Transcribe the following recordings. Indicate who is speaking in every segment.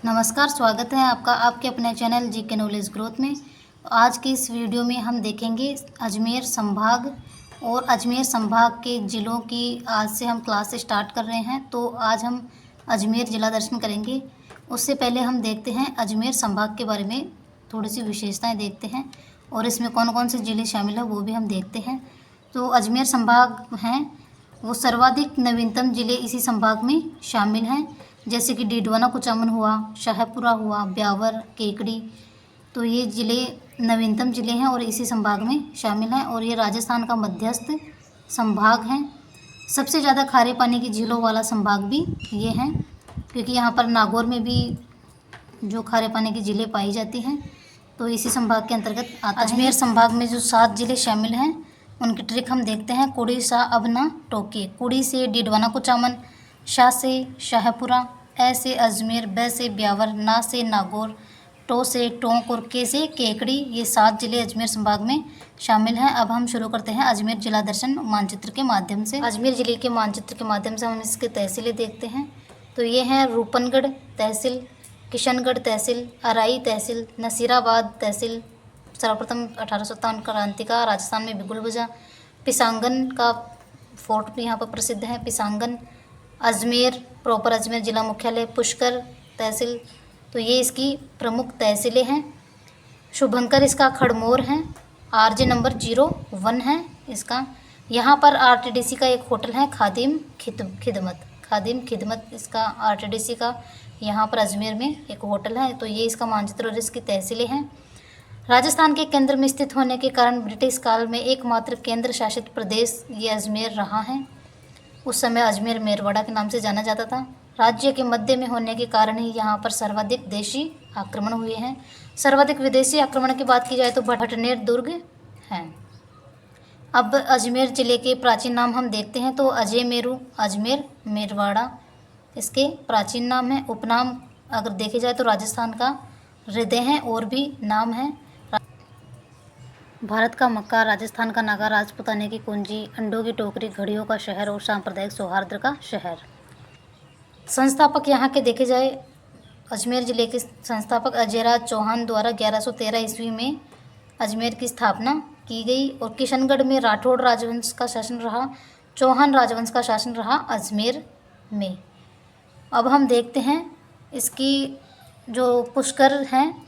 Speaker 1: नमस्कार, स्वागत है आपका आपके अपने चैनल जीके नॉलेज ग्रोथ में। आज की इस वीडियो में हम देखेंगे अजमेर संभाग और अजमेर संभाग के ज़िलों की। आज से हम क्लास स्टार्ट कर रहे हैं, तो आज हम अजमेर ज़िला दर्शन करेंगे। उससे पहले हम देखते हैं अजमेर संभाग के बारे में, थोड़ी सी विशेषताएं देखते हैं और इसमें कौन कौन से ज़िले शामिल हैं वो भी हम देखते हैं। तो अजमेर संभाग हैं वो सर्वाधिक नवीनतम ज़िले इसी संभाग में शामिल हैं, जैसे कि डीडवाना कुचामन हुआ, शाहपुरा हुआ, ब्यावर, केकड़ी। तो ये ज़िले नवीनतम ज़िले हैं और इसी संभाग में शामिल हैं और ये राजस्थान का मध्यस्थ संभाग है। सबसे ज़्यादा खारे पानी की झीलों वाला संभाग भी ये है, क्योंकि यहाँ पर नागौर में भी जो खारे पानी की झीलें पाई जाती हैं, तो इसी संभाग के अंतर्गत आता है। अजमेर संभाग में जो 7 ज़िले शामिल हैं उनकी ट्रिक हम देखते हैं। कुड़ी सा अबना टोके, कुड़ी से डीडवाना कुचामन, शाह से शाहपुरा, ए से अजमेर, ब से ब्यावर, ना से नागौर, टो से टोंक और के से केकड़ी। ये 7 ज़िले अजमेर संभाग में शामिल हैं। अब हम शुरू करते हैं अजमेर जिला दर्शन मानचित्र के माध्यम से। अजमेर ज़िले के मानचित्र के माध्यम से हम इसके तहसीलें देखते हैं। तो ये हैं रूपनगढ़ तहसील, किशनगढ़ तहसील, अराई तहसील, नसीराबाद तहसील। सर्वप्रथम 1857 क्रांति का राजस्थान में बिगुल बजा। पिसांगन का फोर्ट भी यहाँ पर प्रसिद्ध है, पिसांगन। अजमेर प्रॉपर अजमेर जिला मुख्यालय, पुष्कर तहसील। तो ये इसकी प्रमुख तहसीलें हैं। शुभंकर इसका खड़मोर है। आरजे नंबर 01 है इसका। यहाँ पर आरटीडीसी का एक होटल है, खादिम खिदमत इसका आरटीडीसी का यहाँ पर अजमेर में एक होटल है। तो ये इसका मानचित्र और इसकी तहसीलें हैं। राजस्थान के केंद्र में स्थित होने के कारण ब्रिटिश काल में एकमात्र केंद्र शासित प्रदेश ये अजमेर रहा है। उस समय अजमेर मेरवाड़ा के नाम से जाना जाता था। राज्य के मध्य में होने के कारण ही यहाँ पर सर्वाधिक देशी आक्रमण हुए हैं। सर्वाधिक विदेशी आक्रमण की बात की जाए तो भटनेर दुर्ग है। अब अजमेर जिले के प्राचीन नाम हम देखते हैं। तो अजयमेरु, अजमेर, मेरवाड़ा इसके प्राचीन नाम हैं। उपनाम अगर देखे जाए तो राजस्थान का हृदय हैं और भी नाम हैं। भारत का मक्का, राजस्थान का नागा, राजपुताने की कुंजी, अंडों की टोकरी, घड़ियों का शहर और सांप्रदायिक सौहार्द का शहर। संस्थापक यहाँ के देखे जाए, अजमेर ज़िले के संस्थापक अजयराज चौहान द्वारा 1113 ईस्वी में अजमेर की स्थापना की गई और किशनगढ़ में राठौड़ राजवंश का शासन रहा, चौहान राजवंश का शासन रहा अजमेर में। अब हम देखते हैं इसकी जो पुष्कर हैं,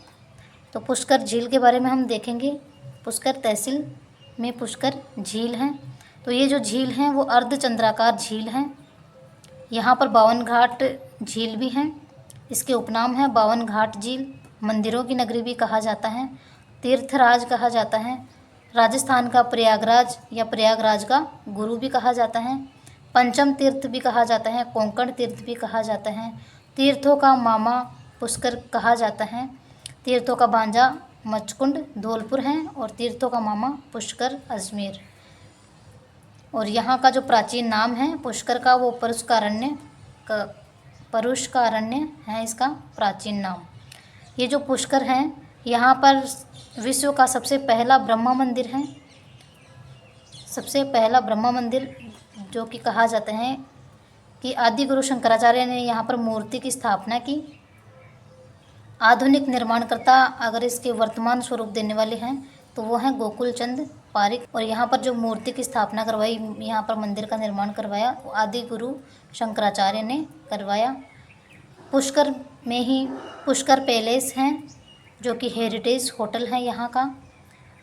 Speaker 1: तो पुष्कर झील के बारे में हम देखेंगे। पुष्कर तहसील में पुष्कर झील हैं। तो ये जो झील हैं वो अर्धचंद्राकार झील हैं। यहाँ पर 52 घाट झील भी हैं। इसके उपनाम हैं 52 घाट झील। मंदिरों की नगरी भी कहा जाता है, तीर्थराज कहा जाता है, राजस्थान का प्रयागराज या प्रयागराज का गुरु भी कहा जाता है, पंचम तीर्थ भी कहा जाता है, कोंकण तीर्थ भी कहा जाता है, तीर्थों का मामा पुष्कर कहा जाता है, तीर्थों का भांजा मचकुंड धौलपुर हैं और तीर्थों का मामा पुष्कर अजमेर। और यहाँ का जो प्राचीन नाम है पुष्कर का वो परुष्कारण्य है इसका प्राचीन नाम। ये जो पुष्कर हैं यहाँ पर विश्व का सबसे पहला ब्रह्मा मंदिर है। सबसे पहला ब्रह्मा मंदिर जो कि कहा जाता है कि आदि गुरु शंकराचार्य ने यहाँ पर मूर्ति की स्थापना की। आधुनिक निर्माणकर्ता अगर इसके वर्तमान स्वरूप देने वाले हैं तो वो हैं गोकुल चंद पारिक। और यहाँ पर जो मूर्ति की स्थापना करवाई, यहाँ पर मंदिर का निर्माण करवाया, वो आदि गुरु शंकराचार्य ने करवाया। पुष्कर में ही पुष्कर पैलेस हैं जो कि हेरिटेज होटल है यहाँ का।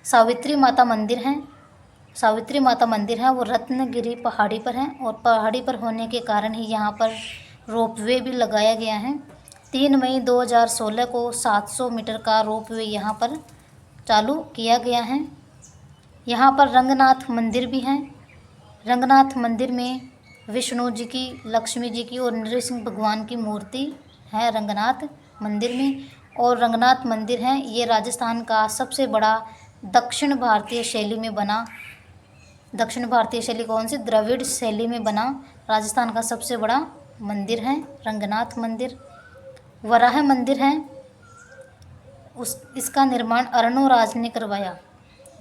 Speaker 1: सावित्री माता मंदिर है। सावित्री माता मंदिर है वो रत्नगिरी पहाड़ी पर है और पहाड़ी पर होने के कारण ही यहाँ पर रोपवे भी लगाया गया है। 3 मई 2016 को 700 मीटर का रोपवे यहाँ पर चालू किया गया है। यहाँ पर रंगनाथ मंदिर भी हैं। रंगनाथ मंदिर में विष्णु जी की, लक्ष्मी जी की और नृसिंह भगवान की मूर्ति है रंगनाथ मंदिर में। और रंगनाथ मंदिर है ये राजस्थान का सबसे बड़ा दक्षिण भारतीय शैली में बना, दक्षिण भारतीय शैली कौन सी, द्रविड़ शैली में बना राजस्थान का सबसे बड़ा मंदिर है रंगनाथ मंदिर। वराह मंदिर है, इसका निर्माण अर्णोराज ने करवाया।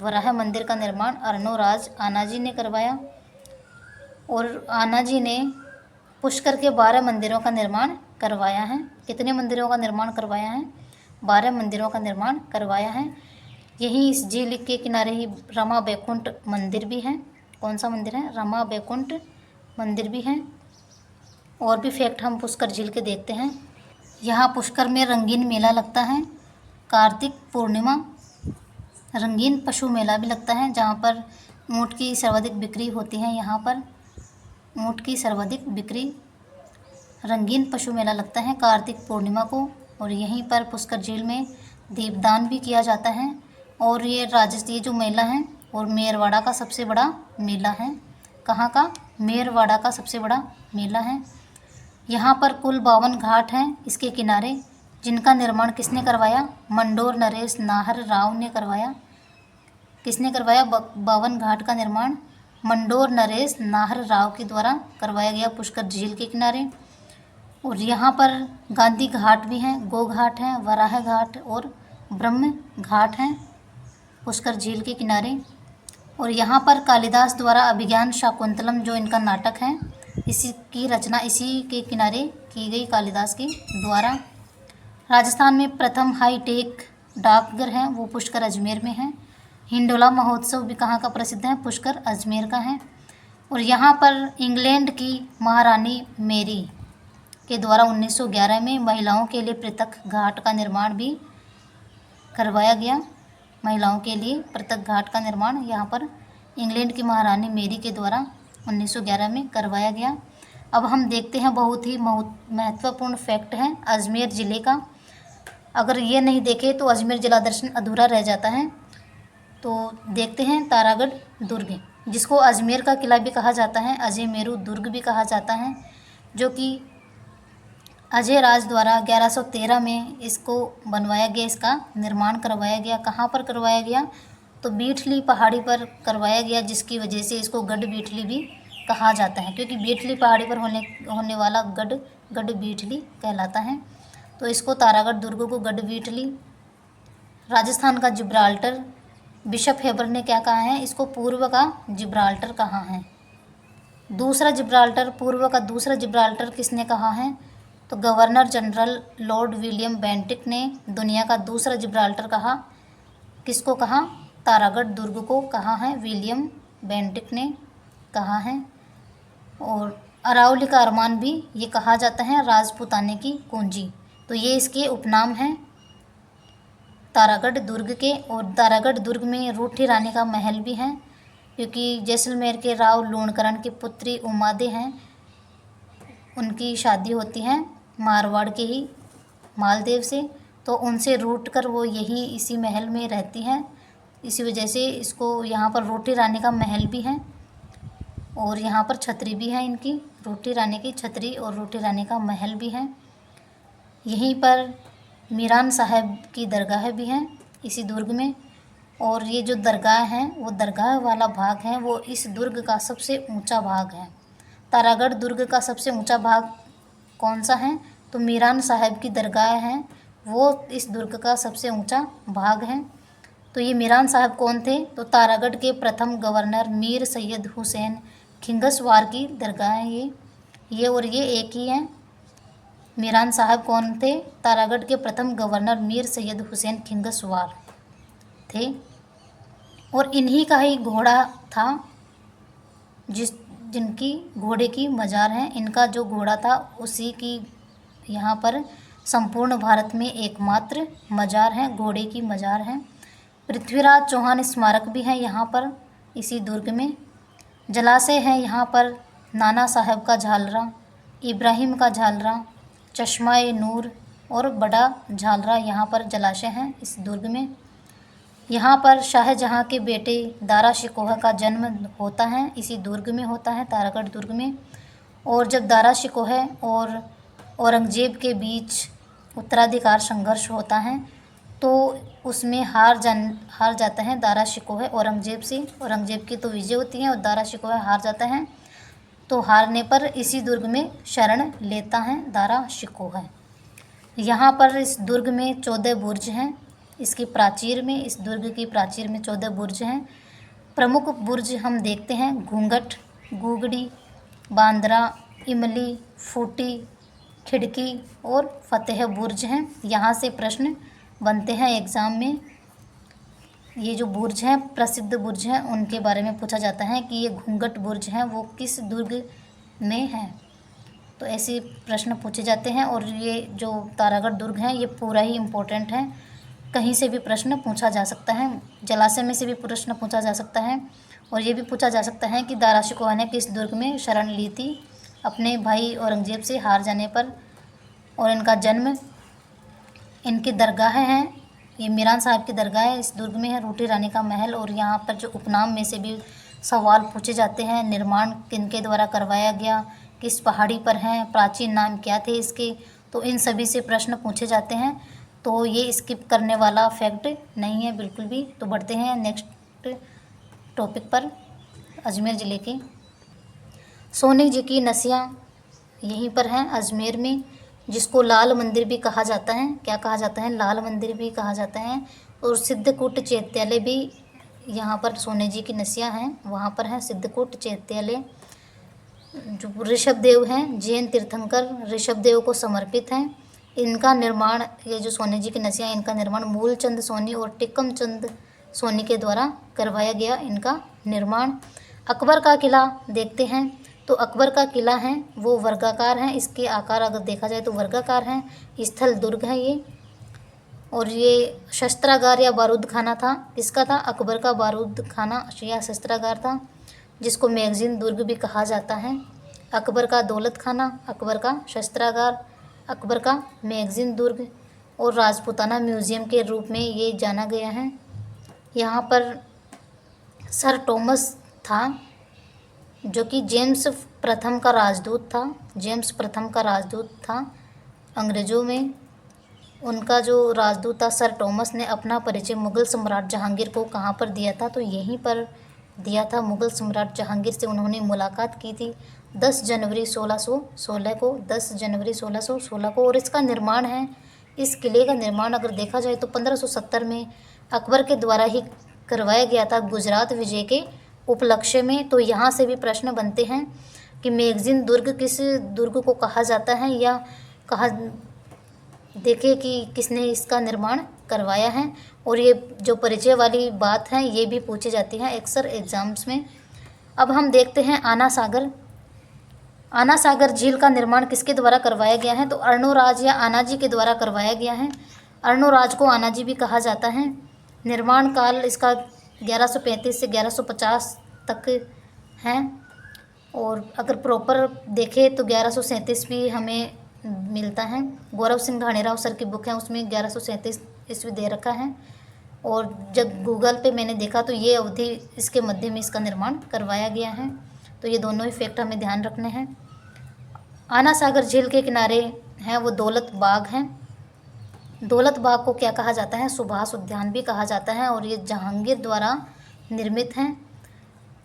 Speaker 1: वराह मंदिर का निर्माण अर्णोराज आनाजी ने करवाया और आनाजी ने पुष्कर के 12 मंदिरों का निर्माण करवाया है। कितने मंदिरों का निर्माण करवाया है? 12 मंदिरों का निर्माण करवाया है। यहीं इस झील के किनारे ही रमा बैकुंठ मंदिर भी है। कौन सा मंदिर है? रमा बैकुंठ मंदिर भी है। और भी फैक्ट हम पुष्कर झील के देखते हैं। यहाँ पुष्कर में रंगीन मेला लगता है। कार्तिक पूर्णिमा रंगीन पशु मेला भी लगता है, जहाँ पर ऊँट की सर्वाधिक बिक्री होती है। यहाँ पर ऊँट की सर्वाधिक बिक्री, रंगीन पशु मेला लगता है कार्तिक पूर्णिमा को। और यहीं पर पुष्कर झील में दीपदान भी किया जाता है। और ये जो मेला है और मेरवाड़ा का सबसे बड़ा मेला है। कहाँ का? मेरवाड़ा का सबसे बड़ा मेला है। यहाँ पर कुल 52 घाट हैं इसके किनारे, जिनका निर्माण किसने करवाया? मंडोर नरेश नाहर राव ने करवाया। किसने करवाया 52 घाट का निर्माण? मंडोर नरेश नाहर राव के द्वारा करवाया गया पुष्कर झील के किनारे। और यहाँ पर गांधी घाट भी हैं, गो घाट हैं, वराह घाट और ब्रह्म घाट हैं पुष्कर झील के किनारे। और यहाँ पर कालिदास द्वारा अभिज्ञान शाकुंतलम जो इनका नाटक है, इसी की रचना इसी के किनारे की गई कालिदास के द्वारा। राजस्थान में प्रथम हाईटेक डाकघर है वो पुष्कर अजमेर में है। हिंडोला महोत्सव भी कहाँ का प्रसिद्ध है? पुष्कर अजमेर का है। और यहाँ पर इंग्लैंड की महारानी मेरी के द्वारा 1911 में महिलाओं के लिए पृथक घाट का निर्माण भी करवाया गया। महिलाओं के लिए पृथक घाट का निर्माण यहाँ पर इंग्लैंड की महारानी मेरी के द्वारा 1911 में करवाया गया। अब हम देखते हैं बहुत ही महत्वपूर्ण फैक्ट है अजमेर ज़िले का। अगर ये नहीं देखे तो अजमेर जिला दर्शन अधूरा रह जाता है। तो देखते हैं तारागढ़ दुर्ग, जिसको अजमेर का किला भी कहा जाता है, अजय मेरू दुर्ग भी कहा जाता है, जो कि अजय राज द्वारा 1113 में इसको बनवाया गया, इसका निर्माण करवाया गया। कहाँ पर करवाया गया? तो बीठली पहाड़ी पर करवाया गया, जिसकी वजह से इसको गढ़ बीठली भी कहा जाता है, क्योंकि बीठली पहाड़ी पर होने वाला गढ़ बीठली कहलाता है। तो इसको तारागढ़ दुर्ग को गढ़ बीठली। राजस्थान का जिब्राल्टर, बिशप हेबर ने क्या कहा है? इसको पूर्व का जिब्राल्टर कहा है। दूसरा जिब्राल्टर, पूर्व का दूसरा जिब्राल्टर किसने कहा है? तो governor general Lord William Bentinck ने दुनिया का दूसरा जिब्राल्टर कहा। किसको कहा? तारागढ़ दुर्ग को कहा है, विलियम बेंटिक ने कहा है। और अरावली का अरमान भी ये कहा जाता है राजपूताने की कुंजी। तो ये इसके उपनाम हैं तारागढ़ दुर्ग के। और तारागढ़ दुर्ग में रूठी रानी का महल भी है, क्योंकि जैसलमेर के राव लूणकरण की पुत्री उमादे हैं, उनकी शादी होती है मारवाड़ के ही मालदेव से, तो उनसे रूठ कर वो यही इसी महल में रहती हैं। इसी वजह से इसको यहाँ पर रूठी रानी का महल भी है। और यहाँ पर छतरी भी है इनकी, रूठी रानी की छतरी और रूठी रानी का महल भी है। यहीं पर मीरान साहब की दरगाह भी है इसी दुर्ग में। और ये जो दरगाह है वो दरगाह वाला भाग है वो इस दुर्ग का सबसे ऊंचा भाग है। तारागढ़ दुर्ग का सबसे ऊंचा भाग कौन सा है? तो मीरान साहब की दरगाह है वो इस दुर्ग का सबसे ऊंचा भाग है। तो ये मीरान साहब कौन थे? तो तारागढ़ के प्रथम गवर्नर मीर सैयद हुसैन खिंगसवार की दरगाह है ये और ये एक ही है। मीरान साहब कौन थे? तारागढ़ के प्रथम गवर्नर मीर सैयद हुसैन खिंगसवार थे। और इन्हीं का ही घोड़ा था जिनकी घोड़े की मज़ार है। इनका जो घोड़ा था उसी की यहाँ पर संपूर्ण भारत में एकमात्र मज़ार है, घोड़े की मज़ार है। पृथ्वीराज चौहान स्मारक भी है यहाँ पर इसी दुर्ग में। जलाशय है यहाँ पर नाना साहब का झालरा, इब्राहिम का झालरा, चश्मा-ए नूर और बड़ा झालरा यहाँ पर जलाशय हैं इस दुर्ग में। यहाँ पर शाहजहाँ के बेटे दारा शिकोह का जन्म होता है, इसी दुर्ग में होता है, तारागढ़ दुर्ग में। और जब दारा शिकोह और औरंगजेब के बीच उत्तराधिकार संघर्ष होता है तो उसमें हार जाता है दारा शिकोह औरंगजेब से। औरंगजेब की तो विजय होती है और दारा शिकोह हार जाता है। तो हारने पर इसी दुर्ग में शरण लेता है दारा शिकोह। यहाँ पर इस दुर्ग में 14 बुर्ज हैं। इसकी प्राचीर में, इस दुर्ग की प्राचीर में 14 बुर्ज हैं। प्रमुख बुर्ज हम देखते हैं घूंघट, गुगड़ी, बांद्रा, इमली, फूटी, खिड़की और फतेह बुर्ज हैं। यहाँ से प्रश्न बनते हैं एग्ज़ाम में। ये जो बुर्ज हैं, प्रसिद्ध बुर्ज हैं, उनके बारे में पूछा जाता है कि ये घूंघट बुर्ज हैं वो किस दुर्ग में है। तो ऐसे प्रश्न पूछे जाते हैं। और ये जो तारागढ़ दुर्ग है ये पूरा ही इम्पोर्टेंट है, कहीं से भी प्रश्न पूछा जा सकता है। जलाशय में से भी प्रश्न पूछा जा सकता है। और ये भी पूछा जा सकता है कि दारा शिकोह ने किस दुर्ग में शरण ली थी अपने भाई औरंगजेब से हार जाने पर। और इनका जन्म, इनकी दरगाह हैं, ये मीरान साहब की दरगाह है, इस दुर्ग में है। रोटी रानी का महल। और यहाँ पर जो उपनाम में से भी सवाल पूछे जाते हैं, निर्माण किनके द्वारा करवाया गया, किस पहाड़ी पर हैं, प्राचीन नाम क्या थे इसके, तो इन सभी से प्रश्न पूछे जाते हैं। तो ये स्किप करने वाला फैक्ट नहीं है बिल्कुल भी। तो बढ़ते हैं नेक्स्ट टॉपिक पर, अजमेर ज़िले के। सोने जी की नसियाँ यहीं पर हैं अजमेर में, जिसको लाल मंदिर भी कहा जाता है। क्या कहा जाता है? लाल मंदिर भी कहा जाता है। और सिद्धकूट चैत्यालय भी यहाँ पर, सोने जी की नसियाँ हैं वहाँ पर हैं सिद्धकूट चैत्यालय। जो ऋषभदेव हैं, जैन तीर्थंकर ऋषभदेव को समर्पित हैं। इनका निर्माण, ये जो सोने जी की नसियाँ, इनका निर्माण मूलचंद सोनी और टिक्कम चंद सोनी के द्वारा करवाया गया इनका निर्माण। अकबर का किला देखते हैं। तो अकबर का किला है वो वर्गाकार है, इसके आकार अगर देखा जाए तो वर्गाकार हैं। स्थल दुर्ग है ये। और ये शस्त्रागार या बारूद खाना था, किसका था? अकबर का बारूद खाना या शस्त्रागार था, जिसको मैगजीन दुर्ग भी कहा जाता है। अकबर का दौलत खाना, अकबर का शस्त्रागार, अकबर का मैगजीन दुर्ग और राजपूताना म्यूज़ियम के रूप में ये जाना गया है। यहाँ पर सर टॉमस था, जो कि जेम्स प्रथम का राजदूत था। जेम्स प्रथम का राजदूत था अंग्रेज़ों में। उनका जो राजदूत था सर टॉमस ने अपना परिचय मुग़ल सम्राट जहांगीर को कहाँ पर दिया था? तो यहीं पर दिया था। मुग़ल सम्राट जहांगीर से उन्होंने मुलाकात की थी 10 जनवरी 1616 को, 10 जनवरी 1616 को। और इसका निर्माण है, इस किले का निर्माण अगर देखा जाए तो 1570 में अकबर के द्वारा ही करवाया गया था, गुजरात विजय के उपलक्ष्य में। तो यहाँ से भी प्रश्न बनते हैं कि मैगजीन दुर्ग किस दुर्ग को कहा जाता है, या कहा देखे कि किसने इसका निर्माण करवाया है। और ये जो परिचय वाली बात है ये भी पूछी जाती है अक्सर एग्ज़ाम्स में। अब हम देखते हैं आना सागर। आना सागर झील का निर्माण किसके द्वारा करवाया गया है? तो अर्णोराज या आनाजी के द्वारा करवाया गया है। अर्णोराज को आनाजी भी कहा जाता है। निर्माण काल इसका 1135 से 1150 तक है। और अगर प्रॉपर देखें तो 1137 भी हमें मिलता है। गौरव सिंह घाणेराव सर की बुक है, उसमें 1137 ईस्वी दे रखा है। और जब गूगल पे मैंने देखा तो ये अवधि इसके मध्य में इसका निर्माण करवाया गया है। तो ये दोनों ही फैक्ट हमें ध्यान रखने हैं। आना सागर झील के किनारे हैं वो दौलत बाग हैं। दौलत बाग को क्या कहा जाता है? सुभाष उद्यान भी कहा जाता है। और ये जहांगीर द्वारा निर्मित हैं।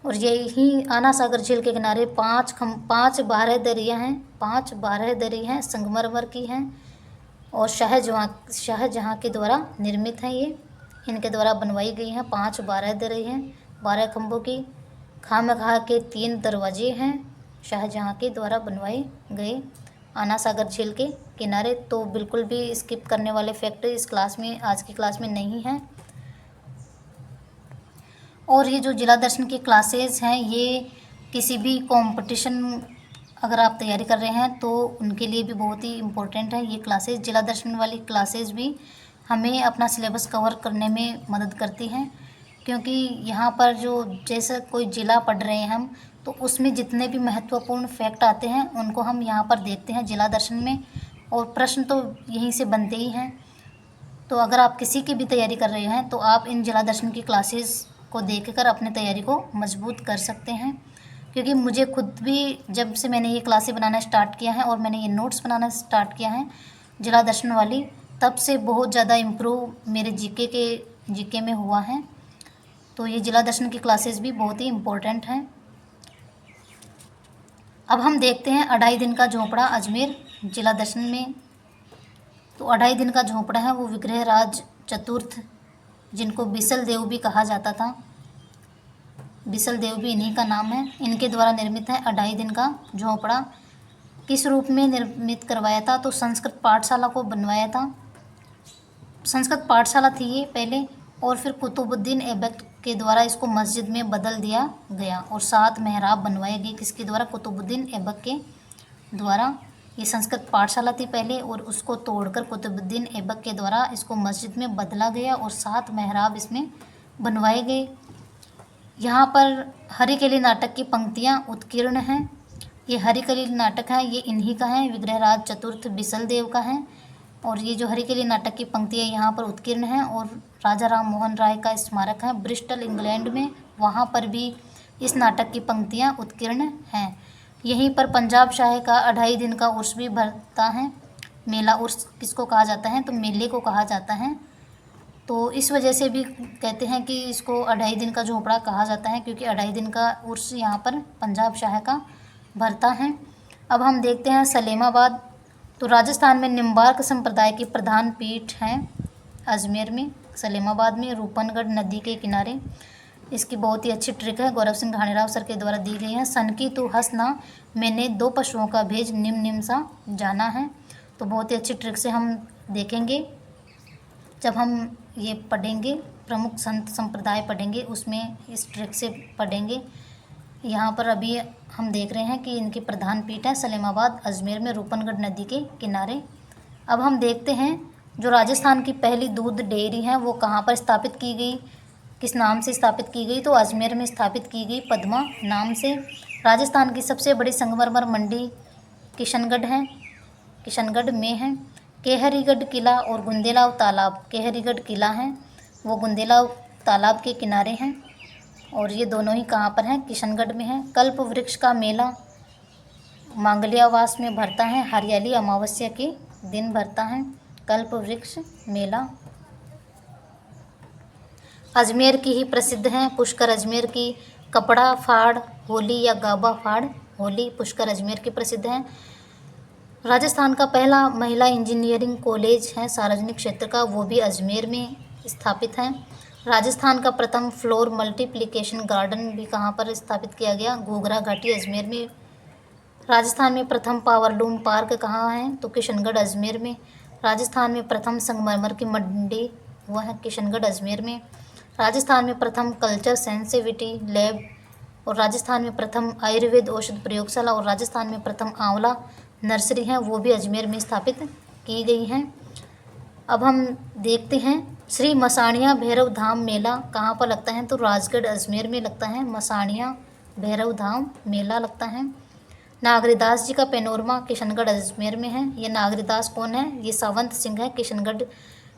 Speaker 1: और यही आना सागर झील के किनारे 5 बारहदरियाँ हैं, 5 बारहदरी हैं, संगमरमर की हैं। और शाहजहाँ के द्वारा निर्मित हैं ये, इनके द्वारा बनवाई गई हैं। 5 बारहदरी हैं, 12 खंभों की। खामखा के 3 दरवाजे हैं, शाहजहाँ के द्वारा बनवाए गए आना सागर झील के किनारे। तो बिल्कुल भी स्किप करने वाले फैक्ट इस क्लास में, आज की क्लास में नहीं हैं। और ये जो जिला दर्शन की क्लासेस हैं ये किसी भी कंपटीशन अगर आप तैयारी कर रहे हैं तो उनके लिए भी बहुत ही इम्पोर्टेंट है ये क्लासेस। जिला दर्शन वाली क्लासेस भी हमें अपना सिलेबस कवर करने में मदद करती हैं, क्योंकि यहाँ पर जो जैसे कोई ज़िला पढ़ रहे हैं हम, तो उसमें जितने भी महत्वपूर्ण फैक्ट आते हैं उनको हम यहाँ पर देखते हैं जिला दर्शन में। और प्रश्न तो यहीं से बनते ही हैं। तो अगर आप किसी की भी तैयारी कर रहे हैं तो आप इन जिला दर्शन की क्लासेस को देखकर अपनी तैयारी को मजबूत कर सकते हैं। क्योंकि मुझे खुद भी जब से मैंने ये क्लासें बनाना स्टार्ट किया है और मैंने ये नोट्स बनाना स्टार्ट किया है जिला दर्शन वाली, तब से बहुत ज़्यादा इम्प्रूव मेरे जीके में हुआ है। तो ये जिला दर्शन की क्लासेस भी बहुत ही इम्पोर्टेंट हैं। अब हम देखते हैं 2.5 दिन का झोंपड़ा अजमेर जिला दर्शन में। तो 2.5 दिन का झोंपड़ा है वो विग्रहराज चतुर्थ, जिनको बिसल देव भी कहा जाता था, बिसल देव भी इन्हीं का नाम है, इनके द्वारा निर्मित है 2.5 दिन का झोंपड़ा। किस रूप में निर्मित करवाया था? तो संस्कृत पाठशाला को बनवाया था। संस्कृत पाठशाला थी ये पहले, और फिर कुतुबुद्दीन ऐबक के द्वारा इसको मस्जिद में बदल दिया गया और 7 मेहराब बनवाए गए। किसके द्वारा? कुतुबुद्दीन ऐबक के द्वारा। ये संस्कृत पाठशाला थी पहले और उसको तोड़कर कुतुबुद्दीन ऐबक के द्वारा इसको मस्जिद में बदला गया और 7 मेहराब इसमें बनवाए गए। यहाँ पर हरिकली नाटक की पंक्तियाँ उत्कीर्ण हैं। ये हरिकली नाटक है, ये इन्हीं का है, विग्रहराज चतुर्थ बिसल देव का है। और ये जो हरिकली नाटक की पंक्तियाँ यहाँ पर उत्कीर्ण हैं और राजा राम मोहन राय का स्मारक है ब्रिस्टल इंग्लैंड में, वहाँ पर भी इस नाटक की पंक्तियाँ उत्कीर्ण हैं। यहीं पर पंजाब शाह का 2.5 दिन का उर्स भी भरता है। मेला उर्स किसको कहा जाता है? तो मेले को कहा जाता है। तो इस वजह से भी कहते हैं कि इसको 2.5 दिन का झोपड़ा कहा जाता है, क्योंकि 2.5 दिन का उर्स यहाँ पर पंजाब शाह का भरता है। अब हम देखते हैं सलेमाबाद। तो राजस्थान में निम्बार्क संप्रदाय की प्रधान पीठ है अजमेर में, सलेमाबाद में, रूपनगढ़ नदी के किनारे। इसकी बहुत ही अच्छी ट्रिक है, गौरव सिंह घाणेराव सर के द्वारा दी गई है। सन की तू हंसना, मैंने 2 पशुओं का भेज निम निम सा जाना है। तो बहुत ही अच्छी ट्रिक से हम देखेंगे जब हम ये पढ़ेंगे, प्रमुख संत संप्रदाय पढ़ेंगे, उसमें इस ट्रिक से पढ़ेंगे। यहाँ पर अभी हम देख रहे हैं कि इनकी प्रधान पीठ है सलेमाबाद अजमेर में, रूपनगढ़ नदी के किनारे। अब हम देखते हैं जो राजस्थान की पहली दूध डेयरी है वो कहाँ पर स्थापित की गई, किस नाम से स्थापित की गई? तो अजमेर में स्थापित की गई, पद्मा नाम से। राजस्थान की सबसे बड़ी संगमरमर मंडी किशनगढ़ है, किशनगढ़ में है। केहरीगढ़ किला और गुंदेलाव तालाब, केहरीगढ़ किला है वो गुंदेलाव तालाब के किनारे हैं और ये दोनों ही कहाँ पर हैं? किशनगढ़ में है। कल्प वृक्ष का मेला मांगलियावास में भरता है, हरियाली अमावस्या के दिन भरता है कल्प वृक्ष मेला। अजमेर की ही प्रसिद्ध है पुष्कर अजमेर की, कपड़ा फाड़ होली या गाबा फाड़ होली, पुष्कर अजमेर की प्रसिद्ध है। राजस्थान का पहला महिला इंजीनियरिंग कॉलेज है सार्वजनिक क्षेत्र का, वो भी अजमेर में स्थापित है। राजस्थान का प्रथम फ्लोर मल्टीप्लिकेशन गार्डन भी कहाँ पर स्थापित किया गया? घूघरा घाटी अजमेर में। राजस्थान में प्रथम पावरलूम पार्क कहाँ है? तो किशनगढ़ अजमेर में। राजस्थान में प्रथम संगमरमर की मंडी वह है किशनगढ़ अजमेर में। राजस्थान में प्रथम कल्चर सेंसिटिविटी लैब और राजस्थान में प्रथम आयुर्वेद औषध प्रयोगशाला और राजस्थान में प्रथम आंवला नर्सरी है, वो भी अजमेर में स्थापित की गई हैं। अब हम देखते हैं श्री मसाणिया भैरव धाम मेला कहाँ पर लगता है? तो राजगढ़ अजमेर में लगता है, मसाणिया भैरव धाम मेला लगता है। नागरीदास जी का पैनोरमा किशनगढ़ अजमेर में है। ये नागरीदास कौन है? ये सावंत सिंह है, किशनगढ़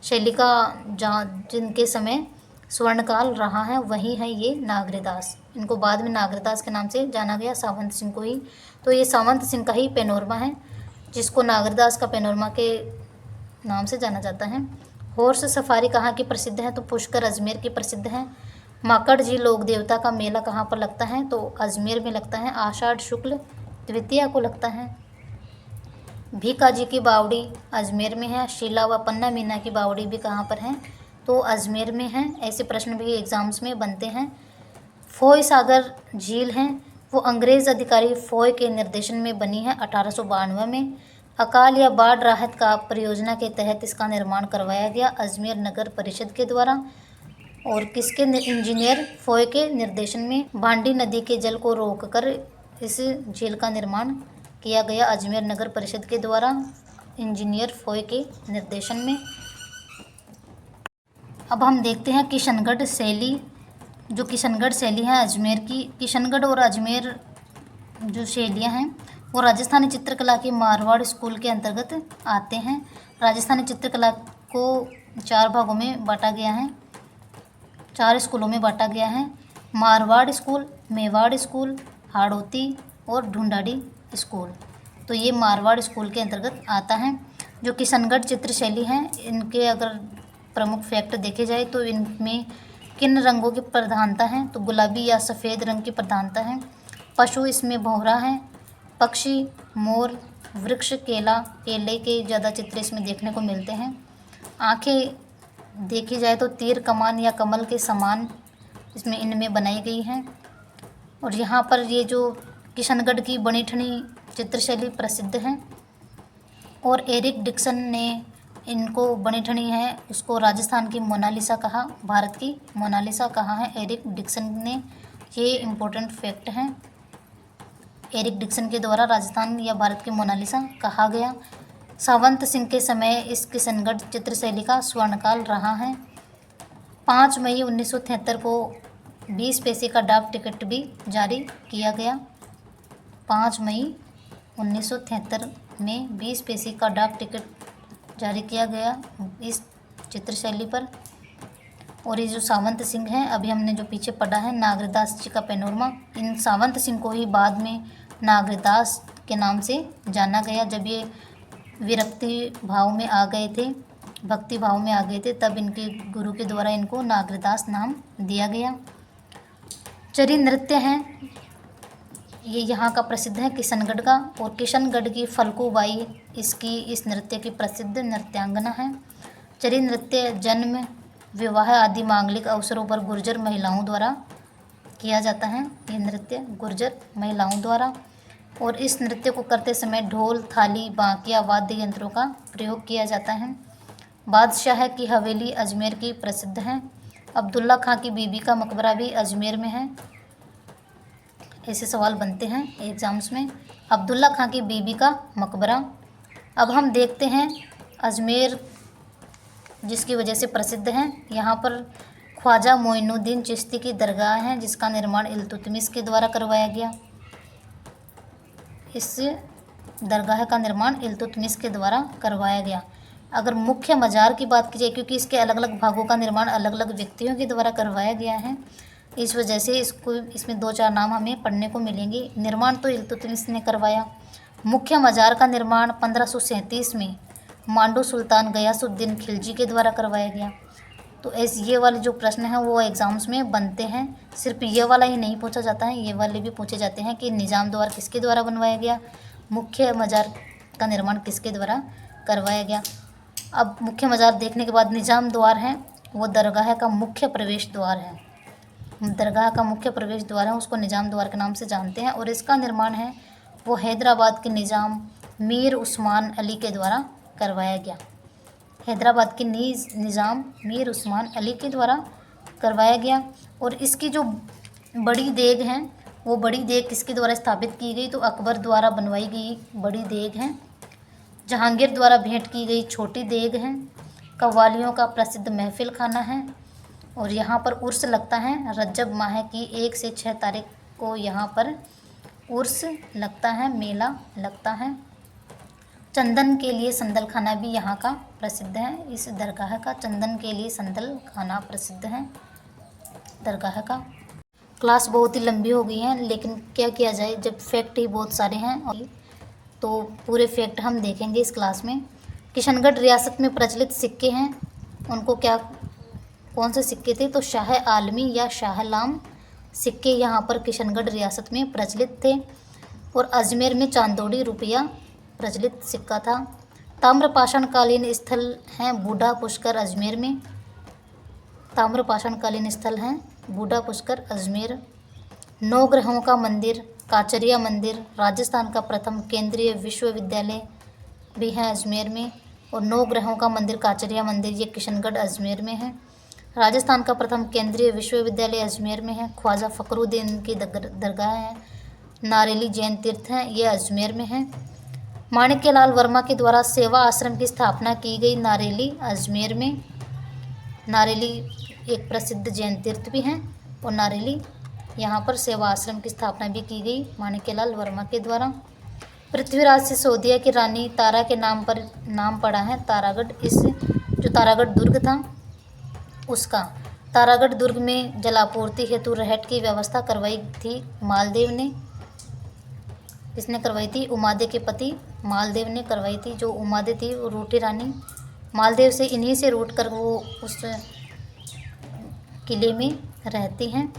Speaker 1: शैली का जिनके समय स्वर्णकाल रहा है वही है ये नागरीदास। इनको बाद में नागरीदास के नाम से जाना गया, सावंत सिंह को ही। तो ये सावंत सिंह का ही पैनोरमा है जिसको नागरीदास का पैनोरमा के नाम से जाना जाता है। हॉर्स सफारी कहाँ की प्रसिद्ध है? तो पुष्कर अजमेर की प्रसिद्ध है। माकड़ जी लोक देवता का मेला कहाँ पर लगता है? तो अजमेर में लगता है, आषाढ़ शुक्ल द्वितीया को लगता है। भीका जी की बावड़ी अजमेर में है। शीला व पन्ना मीना की बावड़ी भी कहाँ पर है? तो अजमेर में है। ऐसे प्रश्न भी एग्जाम्स में बनते हैं। फोय सागर झील है वो अंग्रेज़ अधिकारी फोय के निर्देशन में बनी है 1892 में। अकाल या बाढ़ राहत का परियोजना के तहत इसका निर्माण करवाया गया अजमेर नगर परिषद के द्वारा। और किसके इंजीनियर? फोय के निर्देशन में। भांडी नदी के जल को रोककर इस झील का निर्माण किया गया अजमेर नगर परिषद के द्वारा, इंजीनियर फोय के निर्देशन में। अब हम देखते हैं किशनगढ़ शैली। जो किशनगढ़ शैली है अजमेर की, किशनगढ़ और अजमेर जो शैलियाँ हैं वो राजस्थानी चित्रकला के मारवाड़ स्कूल के अंतर्गत आते हैं। राजस्थानी चित्रकला को 4 भागों में बांटा गया है, 4 स्कूलों में बांटा गया है। मारवाड़ स्कूल, मेवाड़ स्कूल, हाड़ौती और ढूंढाड़ी स्कूल। तो ये मारवाड़ स्कूल के अंतर्गत आता है। जो किशनगढ़ चित्र शैली है, इनके अगर प्रमुख फैक्ट देखे जाए तो इनमें किन रंगों की प्रधानता है? तो गुलाबी या सफ़ेद रंग की प्रधानता है। पशु इसमें भौरा है, पक्षी मोर, वृक्ष केला, केले के ज़्यादा चित्र इसमें देखने को मिलते हैं। आँखें देखी जाए तो तीर कमान या कमल के समान इसमें इनमें बनाई गई हैं। और यहाँ पर ये जो किशनगढ़ की बनीठनी चित्रशैली प्रसिद्ध है। और एरिक डिक्सन ने इनको बनी ठनी है उसको राजस्थान की मोनालिसा कहा, भारत की मोनालिसा कहा है एरिक डिक्सन ने। ये इम्पोर्टेंट फैक्ट है। एरिक डिक्सन के द्वारा राजस्थान या भारत की मोनालिसा कहा गया। सावंत सिंह के समय इस किशनगढ़ चित्रशैली का स्वर्णकाल रहा है। 5 मई 1973 को 20 पैसे का डाक टिकट भी जारी किया गया। 5 मई 1973 में 20 पैसे का डाक टिकट जारी किया गया इस चित्रशैली पर। और ये जो सावंत सिंह हैं, अभी हमने जो पीछे पढ़ा है नागरदास जी का पैनोरमा, इन सावंत सिंह को ही बाद में नागरदास के नाम से जाना गया। जब ये विरक्ति भाव में आ गए थे, भक्ति भाव में आ गए थे, तब इनके गुरु के द्वारा इनको नागरदास नाम दिया गया। चरी नृत्य है, ये यहाँ का प्रसिद्ध है किशनगढ़ का। और किशनगढ़ की फल्गू बाई इस नृत्य की प्रसिद्ध नृत्यांगना है। चरी नृत्य जन्म, विवाह आदि मांगलिक अवसरों पर गुर्जर महिलाओं द्वारा किया जाता है। ये नृत्य गुर्जर महिलाओं द्वारा। और इस नृत्य को करते समय ढोल, थाली, बांकिया वाद्य यंत्रों का प्रयोग किया जाता है। बादशाह की हवेली अजमेर की प्रसिद्ध है। अब्दुल्ला खां की बीबी का मकबरा भी अजमेर में है। ऐसे सवाल बनते हैं एग्जाम्स में। अब्दुल्ला खां की बीबी का मकबरा। अब हम देखते हैं अजमेर जिसकी वजह से प्रसिद्ध है। यहाँ पर ख्वाजा मोइनुद्दीन चिश्ती की दरगाह है जिसका निर्माण इल्तुतमिश के द्वारा करवाया गया। इस दरगाह का निर्माण इल्तुतमिश के द्वारा करवाया गया। अगर मुख्य मज़ार की बात की जाए, क्योंकि इसके अलग अलग भागों का निर्माण अलग अलग व्यक्तियों के द्वारा करवाया गया है, इस वजह से इसमें 2-4 नाम हमें पढ़ने को मिलेंगे। निर्माण तो इल्तुतमिश ने करवाया। मुख्य मज़ार का निर्माण 1537 में मांडू सुल्तान गयासुद्दीन खिलजी के द्वारा करवाया गया। तो ये वाले जो प्रश्न हैं वो एग्ज़ाम्स में बनते हैं। सिर्फ ये वाला ही नहीं पूछा जाता है, ये वाले भी पूछे जाते हैं कि निज़ाम द्वार किसके द्वारा बनवाया गया, मुख्य मज़ार का निर्माण किसके द्वारा करवाया गया। अब मुख्य मज़ार देखने के बाद निज़ाम द्वार है, वो दरगाह का मुख्य प्रवेश द्वार है। दरगाह का मुख्य प्रवेश द्वार है, उसको निज़ाम द्वार के नाम से जानते हैं। और इसका निर्माण है वो हैदराबाद के निज़ाम मीर उस्मान अली के द्वारा करवाया गया। हैदराबाद के निज़ाम मीर उस्मान अली के द्वारा करवाया गया। और इसकी जो बड़ी देग है, वो बड़ी देग किसके द्वारा स्थापित की गई, तो अकबर द्वारा बनवाई गई बड़ी देग है। जहांगीर द्वारा भेंट की गई छोटी देग है। कव्वालियों का प्रसिद्ध महफिल खाना है। और यहाँ पर उर्स लगता है रजब माह की 1 से 6 तारीख को यहाँ पर उर्स लगता है, मेला लगता है। चंदन के लिए संदल खाना भी यहाँ का प्रसिद्ध है। इस दरगाह का चंदन के लिए संदल खाना प्रसिद्ध है दरगाह का। क्लास बहुत ही लंबी हो गई है, लेकिन क्या किया जाए जब फैक्ट ही बहुत सारे हैं, और तो पूरे फैक्ट हम देखेंगे इस क्लास में। किशनगढ़ रियासत में प्रचलित सिक्के हैं, उनको कौन से सिक्के थे, तो शाह आलमी या शाह लाम सिक्के यहाँ पर किशनगढ़ रियासत में प्रचलित थे। और अजमेर में चांदोड़ी रुपया प्रचलित सिक्का था। ताम्रपाषाणकालीन स्थल हैं बूढ़ा पुष्कर अजमेर में। ताम्रपाषाणकालीन स्थल हैं बूढ़ा पुष्कर अजमेर। 9 ग्रहों का मंदिर काचरिया मंदिर राजस्थान का प्रथम केंद्रीय विश्वविद्यालय भी है अजमेर में। और 9 ग्रहों का मंदिर काचरिया मंदिर ये किशनगढ़ अजमेर में है। राजस्थान का प्रथम केंद्रीय विश्वविद्यालय अजमेर में है। ख्वाजा फखरुद्दीन की दरगाह है। नारेली जैन तीर्थ हैं, ये अजमेर में है। माणिक्यलाल वर्मा के द्वारा सेवा आश्रम की स्थापना की गई नारेली अजमेर में। नारेली एक प्रसिद्ध जैन तीर्थ भी हैं। और नारेली यहाँ पर सेवा आश्रम की स्थापना भी की गई माणिक्यलाल वर्मा के द्वारा। पृथ्वीराज सिसोदिया की रानी तारा के नाम पर नाम पड़ा है तारागढ़। इस जो तारागढ़ दुर्ग था उसका, तारागढ़ दुर्ग में जलापूर्ति हेतु रहट की व्यवस्था करवाई थी मालदेव ने। किसने करवाई थी? उमादे के पति मालदेव ने करवाई थी। जो उमादे थी वो रूठी रानी, मालदेव से इन्हीं से रूट कर वो उस किले में रहती हैं।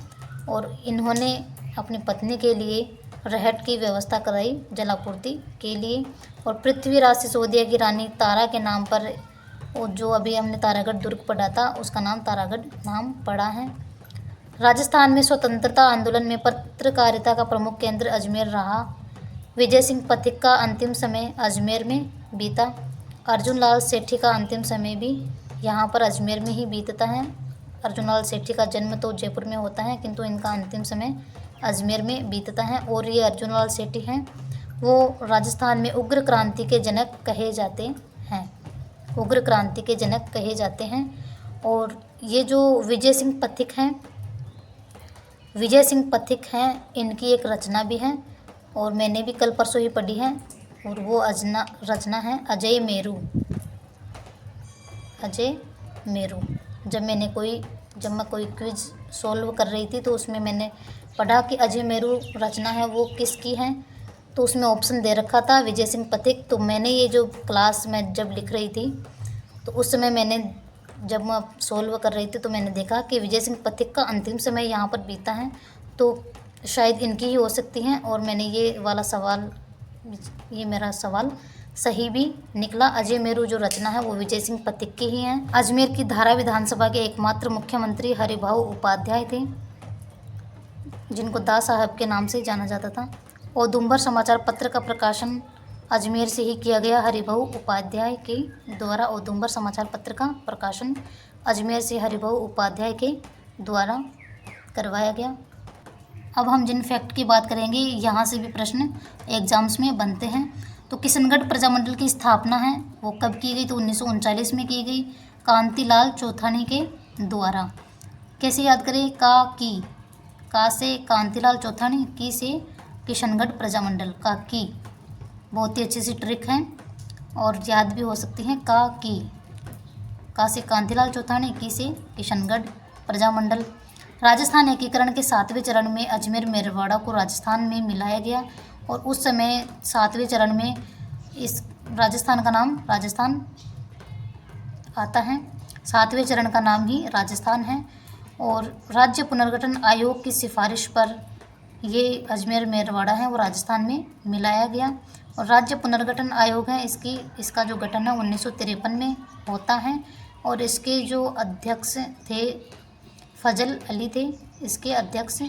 Speaker 1: और इन्होंने अपनी पत्नी के लिए रहट की व्यवस्था कराई जलापूर्ति के लिए। और पृथ्वीराज सिसोदिया की रानी तारा के नाम पर और जो अभी हमने तारागढ़ दुर्ग पढ़ा था उसका नाम तारागढ़ नाम पड़ा है। राजस्थान में स्वतंत्रता आंदोलन में पत्रकारिता का प्रमुख केंद्र अजमेर रहा। विजय सिंह पथिक का अंतिम समय अजमेर में बीता। अर्जुन लाल सेठी का अंतिम समय भी यहाँ पर अजमेर में ही बीतता है। अर्जुन लाल सेठी का जन्म तो जयपुर में होता है, किंतु इनका अंतिम समय अजमेर में बीतता है। और ये अर्जुन लाल सेठी हैं वो राजस्थान में उग्र क्रांति के जनक कहे जाते हैं, उग्र क्रांति के जनक कहे जाते हैं। और ये जो विजय सिंह पथिक हैं, विजय सिंह पथिक हैं, इनकी एक रचना भी है और मैंने भी कल परसों ही पढ़ी है, और वो रचना है अजय मेरू। अजय मेरू। जब मैं कोई क्विज सॉल्व कर रही थी तो उसमें मैंने पढ़ा कि अजय मेरू रचना है वो किसकी है, तो उसमें ऑप्शन दे रखा था विजय सिंह पथिक। तो मैंने ये जो क्लास में जब लिख रही थी तो उस समय जब मैं सॉल्व कर रही थी तो मैंने देखा कि विजय सिंह पथिक का अंतिम समय यहाँ पर बीता है, तो शायद इनकी ही हो सकती हैं। और मैंने ये मेरा सवाल सही भी निकला। अजय मेरू जो रचना है वो विजय सिंह पथिक की ही है। अजमेर की धारा विधानसभा के एकमात्र मुख्यमंत्री हरिभाऊ उपाध्याय थे, जिनको दा साहब के नाम से जाना जाता था। औदुंबर समाचार पत्र का प्रकाशन अजमेर से ही किया गया। हरिभाऊ उपाध्याय के द्वारा औदुंबर समाचार पत्र का प्रकाशन अजमेर से हरिभाऊ उपाध्याय के द्वारा करवाया गया। अब हम जिन फैक्ट की बात करेंगे यहाँ से भी प्रश्न एग्जाम्स में बनते हैं। तो किशनगढ़ प्रजामंडल की स्थापना है वो कब की गई, तो 1939 में की गई कांतिलाल चौथानी के द्वारा। कैसे याद करें, का से कांतिलाल चौथानी, की से किशनगढ़ प्रजामंडल, की बहुत ही अच्छी सी ट्रिक है और याद भी हो सकती है। का से कांतिलाल चौथानी, की से किशनगढ़ प्रजामंडल। राजस्थान एकीकरण के 7वें चरण में अजमेर मेरवाड़ा को राजस्थान में मिलाया गया, और उस समय 7वें चरण में इस राजस्थान का नाम राजस्थान आता है। 7वें चरण का नाम ही राजस्थान है। और राज्य पुनर्गठन आयोग की सिफारिश पर ये अजमेर मेरवाड़ा है वो राजस्थान में मिलाया गया। और राज्य पुनर्गठन आयोग है इसका जो गठन है 1953 में होता है, और इसके जो अध्यक्ष थे फजल अली थे इसके अध्यक्ष।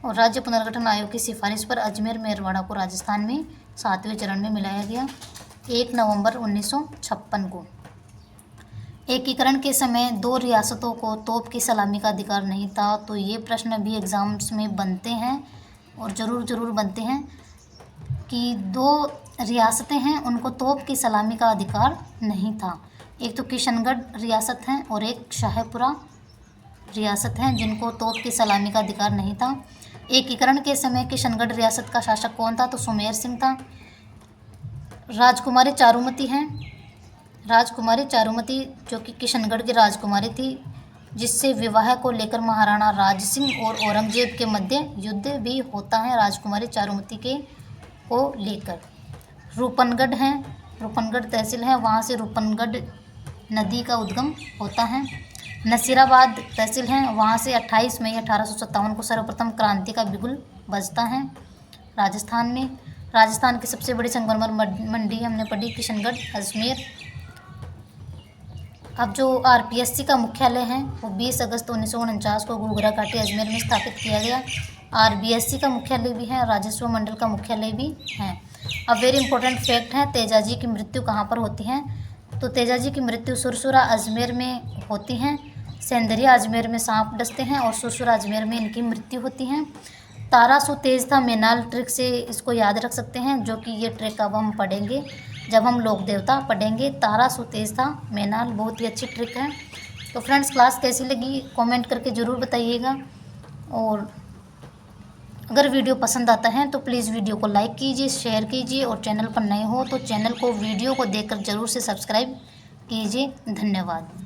Speaker 1: और राज्य पुनर्गठन आयोग की सिफारिश पर अजमेर मेरवाड़ा को राजस्थान में 7वें चरण में मिलाया गया 1 नवंबर 1956 को। एकीकरण के समय 2 रियासतों को तोप की सलामी का अधिकार नहीं था, तो ये प्रश्न भी एग्ज़ाम्स में बनते हैं और ज़रूर बनते हैं कि 2 रियासतें हैं उनको तोप की सलामी का अधिकार नहीं था। एक तो किशनगढ़ रियासत है और एक शाहपुरा रियासत है जिनको तोप की सलामी का अधिकार नहीं था। एकीकरण के समय किशनगढ़ रियासत का शासक कौन था, तो सुमेर सिंह था। राजकुमारी चारुमती हैं, राजकुमारी चारुमती जो कि किशनगढ़ की राजकुमारी थी, जिससे विवाह को लेकर महाराणा राज सिंह और औरंगजेब के मध्य युद्ध भी होता है राजकुमारी चारुमती को लेकर। रूपनगढ़ है, रूपनगढ़ तहसील है, वहाँ से रूपनगढ़ नदी का उद्गम होता है। नसीराबाद तहसील है, वहाँ से 28 मई 1857 को सर्वप्रथम क्रांति का बिगुल बजता है राजस्थान में। राजस्थान की सबसे बड़ी संगमरमर मंडी हमने पढ़ी किशनगढ़ अजमेर। अब जो आरपीएससी का मुख्यालय है वो 20 अगस्त 1949 को घूघरा घाटी अजमेर में स्थापित किया गया। आरबीएससी का मुख्यालय भी है, राजस्व मंडल का मुख्यालय भी है। अब वेरी इंपॉर्टेंट फैक्ट है, तेजाजी की मृत्यु कहाँ पर होती है, तो तेजाजी की मृत्यु सुरसुरा अजमेर में होती है। सेंदरिया अजमेर में सांप डसते हैं और सुरसुरा अजमेर में इनकी मृत्यु होती है। तारा सो तेज था मेनाल ट्रिक से इसको याद रख सकते हैं, जो कि ये ट्रिक अब हम पढ़ेंगे जब हम लोक देवता पढ़ेंगे। तारा सो तेज था मेनाल बहुत ही अच्छी ट्रिक है। तो फ्रेंड्स क्लास कैसी लगी कमेंट करके ज़रूर बताइएगा, और अगर वीडियो पसंद आता है तो प्लीज़ वीडियो को लाइक कीजिए, शेयर कीजिए, और चैनल पर नए हो तो चैनल को वीडियो को देखकर ज़रूर से सब्सक्राइब कीजिए। धन्यवाद।